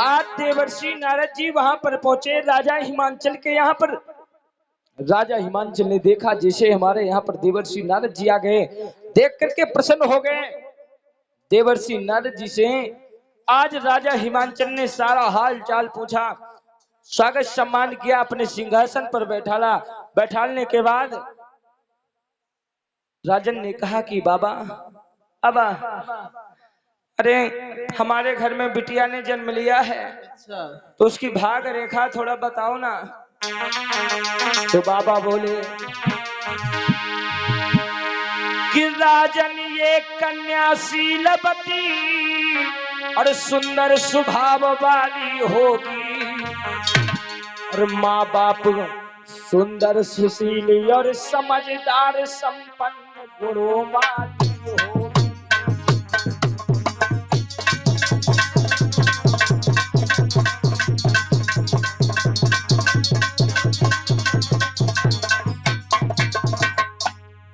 आज देवर्षि नारद जी वहां पर पहुंचे राजा हिमांचल के यहाँ पर। राजा हिमांचल ने देखा जैसे हमारे यहाँ पर देवर्षि नारद जी आ गए, देख करके प्रसन्न हो गए। देवर्षि नारद जी से आज राजा हिमांचल ने सारा हाल चाल पूछा, स्वागत सम्मान किया, अपने सिंहासन पर बैठाला। बैठालने के बाद राजन ने कहा कि बाबा अब अरे हमारे घर में बिटिया ने जन्म लिया है, तो उसकी भाग रेखा थोड़ा बताओ ना। तो बाबा बोले कि राजन ये कन्या शीलवती और सुंदर स्वभाव वाली होगी, और माँ बाप सुंदर सुशीली और समझदार संपन्न गुणों वाली होगी।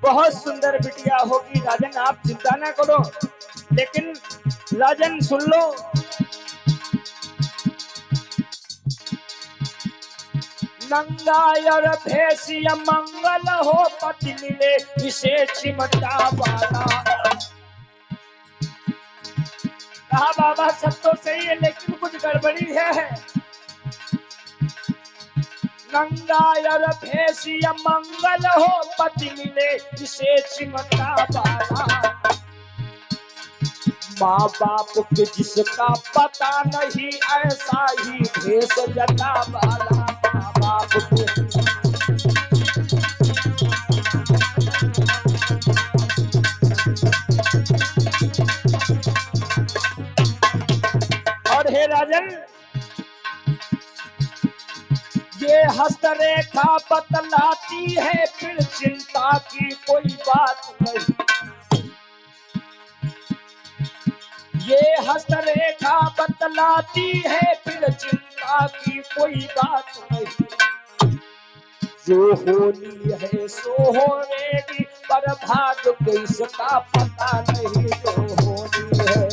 बहुत सुंदर बिटिया होगी राजन, आप चिंता ना करो। लेकिन राजन सुन लो, नंगा और भेषिया मंगल हो, पति मिले इसे चिमटा वाला। कहा बाबा सब तो सही है, लेकिन कुछ गड़बड़ी है। नंगा और भेषिया मंगल हो, पति मिले इसे चिमटा वाला। माँ बाप के जिसका पता नहीं, ऐसा ही भेष जटा वाला। माँ बाप के और हे राजन, ये हस्तरेखा बतलाती है, फिर चिंता की कोई बात नहीं। ये हस्तरेखा बतलाती है, फिर चिंता की कोई बात नहीं। जो होनी है सो होनेगी, पर भाग्य को इसका पता नहीं। जो होनी है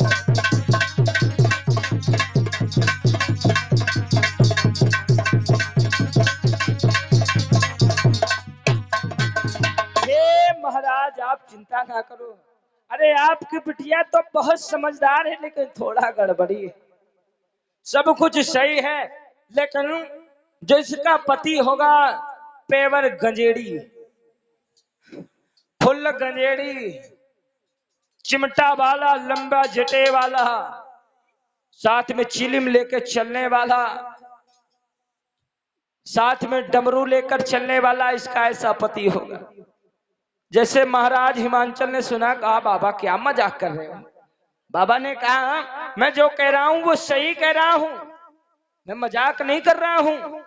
महाराज आप चिंता ना करो। अरे आपकी बिटिया तो बहुत समझदार है, लेकिन थोड़ा गड़बड़ी है। सब कुछ सही है, लेकिन जो इसका पति होगा पेवर गंजेड़ी, फुल गंजेड़ी, चिमटा वाला, लंबा जटे वाला, साथ में चिलिम लेकर चलने वाला, साथ में डमरू लेकर चलने वाला, इसका ऐसा पति होगा। जैसे महाराज हिमांचल ने सुना, कहा बाबा क्या मजाक कर रहे हो। बाबा ने कहा मैं जो कह रहा हूं वो सही कह रहा हूं, मैं मजाक नहीं कर रहा हूं।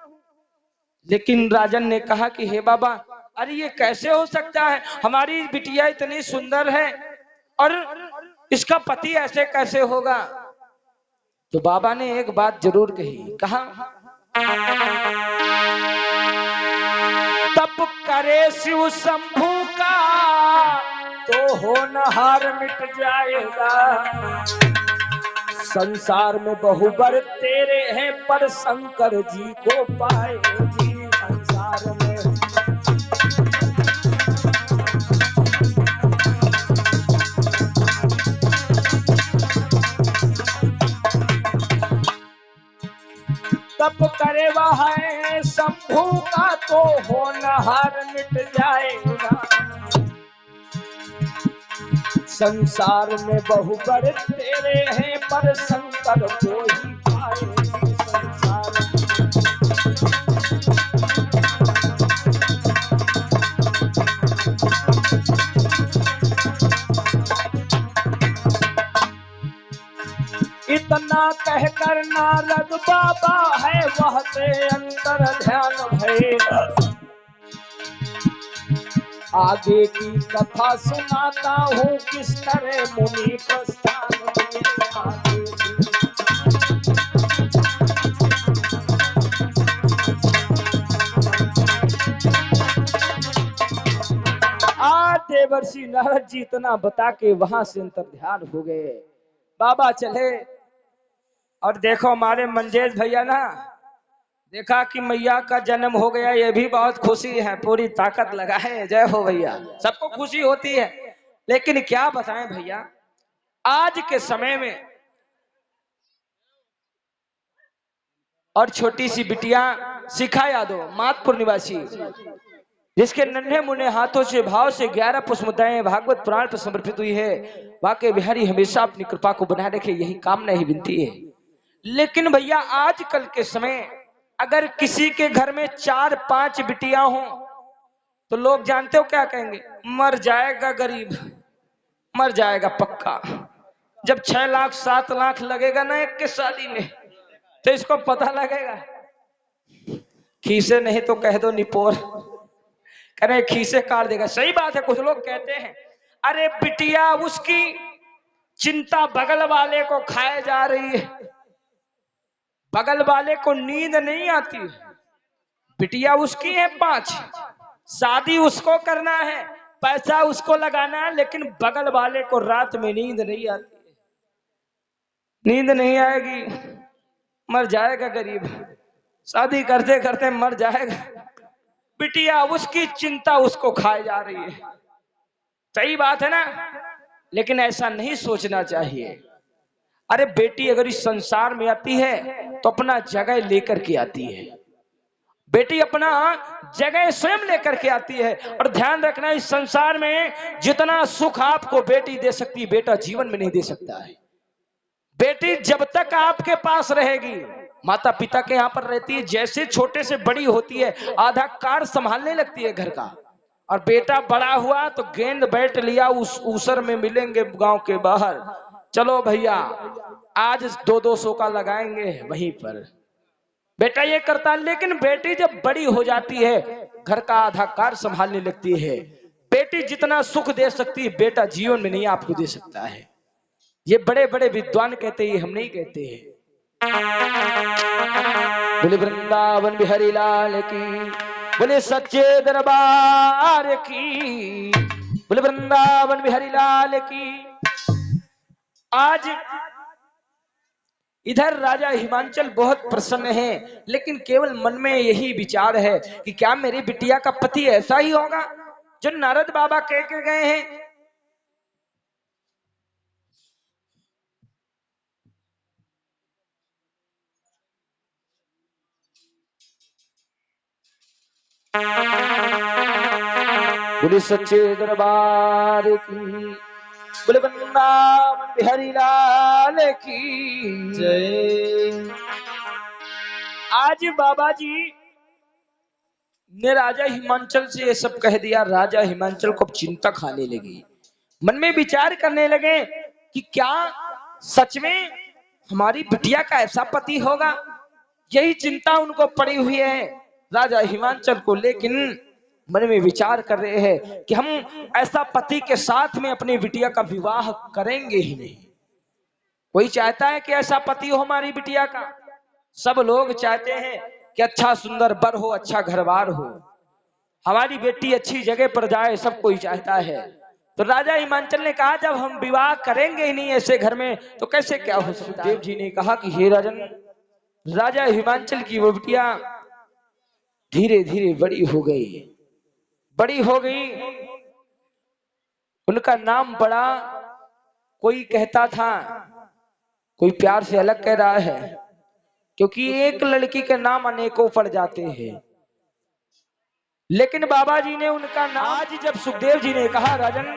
लेकिन राजन ने कहा कि हे बाबा, अरे ये कैसे हो सकता है, हमारी बिटिया इतनी सुंदर है और इसका पति ऐसे कैसे होगा। तो बाबा ने एक बात जरूर कही, कहा तप करे शिव शंभू का, तो होनहार मिट जाएगा। संसार में बहुबर तेरे हैं, पर शंकर जी को पाएगी संसार में। तप करे वह है शंभू का, तो होनहार मिट जाएगा। संसार में बहुबर तेरे हैं, पर शंकर को ही पाएगी संसार इतना कहकर नारद बाबा है, वह से अंतर ध्यान है। आगे की कथा सुनाता हूँ, किस तरह मुनि प्रस्थान हुए। देवर्षि नारद जी इतना बता के वहां से अंतर ध्यान हो गए। बाबा चले और देखो हमारे मंजेश भैया ना, देखा कि मैया का जन्म हो गया, ये भी बहुत खुशी है, पूरी ताकत लगाए, जय हो भैया। सबको खुशी होती है, लेकिन क्या बताएं भैया, आज के समय में और छोटी सी बिटिया शिखा यादव मातपुर निवासी, जिसके नन्हे मुन्ने हाथों से भाव से 11 पुष्पमुद्राएं भागवत पुराण पर समर्पित हुई है, वाकई बिहारी हमेशा अपनी कृपा को बनाए रखे, यही कामना ही विनती है। लेकिन भैया आजकल के समय अगर किसी के घर में 4-5 बिटियां हो तो लोग जानते हो क्या कहेंगे, मर जाएगा गरीब, मर जाएगा पक्का। जब 6 लाख 7 लाख लगेगा ना एक के शादी में, तो इसको पता लगेगा, खीसे नहीं तो कह दो निपोर, करे खीसे काट देगा। सही बात है, कुछ लोग कहते हैं अरे बिटिया उसकी चिंता बगल वाले को खाए जा रही है, बगल वाले को नींद नहीं आती, बिटिया उसकी है 5, शादी उसको करना है, पैसा उसको लगाना है, लेकिन बगल वाले को रात में नींद नहीं आती, नींद नहीं आएगी, मर जाएगा गरीब, शादी करते करते मर जाएगा, बिटिया उसकी चिंता उसको खाए जा रही है। सही बात है ना, लेकिन ऐसा नहीं सोचना चाहिए। अरे बेटी अगर इस संसार में आती है तो अपना जगह लेकर के आती है, बेटी अपना जगह स्वयं लेकर के आती है। और ध्यान रखना, इस संसार में जितना सुख आपको बेटी दे सकती है, बेटा जीवन में नहीं दे सकता है। बेटी जब तक आपके पास रहेगी, माता पिता के यहाँ पर रहती है, जैसे छोटे से बड़ी होती है आधा कार संभालने लगती है घर का, और बेटा बड़ा हुआ तो गेंद बैट लिया, उस ऊसर में मिलेंगे गांव के बाहर, चलो भैया आज 200-200 का लगाएंगे वहीं पर, बेटा ये करता है। लेकिन बेटी जब बड़ी हो जाती है, घर का आधा कार संभालने लगती है, बेटी जितना सुख दे सकती है बेटा जीवन में नहीं आपको दे सकता है। ये बड़े बड़े विद्वान कहते हैं, हम नहीं कहते हैं। बोले वृंदावन बिहारी लाल की, बोले सच्चे दरबार की, बोले वृंदावन बिहारी लाल की। आज इधर राजा हिमांचल बहुत प्रसन्न है, लेकिन केवल मन में यही विचार है कि क्या मेरी बिटिया का पति ऐसा ही होगा जो नारद बाबा कह के गए हैं। बोले सच्चे दरबार की, बोले वृंदावन बिहारी लाल की जय। आज बाबा जी ने राजा हिमांचल से ये सब कह दिया, राजा हिमांचल को चिंता खाने लगी, मन में विचार करने लगे कि क्या सच में हमारी बिटिया का ऐसा पति होगा, यही चिंता उनको पड़ी हुई है राजा हिमांचल को। लेकिन मन में विचार कर रहे हैं कि हम ऐसा पति के साथ में अपनी बिटिया का विवाह करेंगे ही नहीं। कोई चाहता है कि ऐसा पति हो हमारी बिटिया का, सब लोग चाहते हैं कि अच्छा सुंदर बर हो, अच्छा घरबार हो, हमारी बेटी अच्छी जगह पर जाए, सब कोई चाहता है। तो राजा हिमांचल ने कहा जब हम विवाह करेंगे ही नहीं ऐसे घर में तो कैसे क्या हो सकता है। देव जी ने कहा कि हे राजन, राजा हिमांचल की वो बिटिया धीरे धीरे बड़ी हो गई, बड़ी हो गई, उनका नाम बड़ा, कोई कहता था, कोई प्यार से अलग कह रहा है, क्योंकि एक लड़की के नाम अनेकों पड़ जाते हैं। लेकिन बाबा जी ने उनका नाम, आज जब सुखदेव जी ने कहा राजन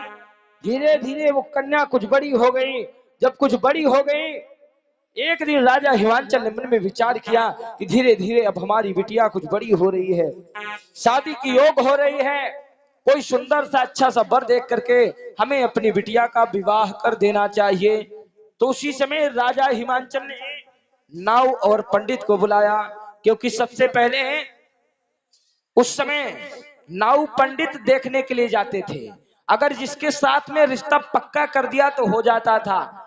धीरे धीरे वो कन्या कुछ बड़ी हो गई, जब कुछ बड़ी हो गई, एक दिन राजा हिमांचल ने मन में विचार किया कि धीरे धीरे अब हमारी बिटिया कुछ बड़ी हो रही है, शादी की योग हो रही है, कोई सुंदर सा अच्छा सा वर देख करके हमें अपनी बिटिया का विवाह कर देना चाहिए। तो उसी समय राजा हिमांचल ने नाव और पंडित को बुलाया, क्योंकि सबसे पहले उस समय नाव पंडित देखने के लिए जाते थे, अगर जिसके साथ में रिश्ता पक्का कर दिया तो हो जाता था,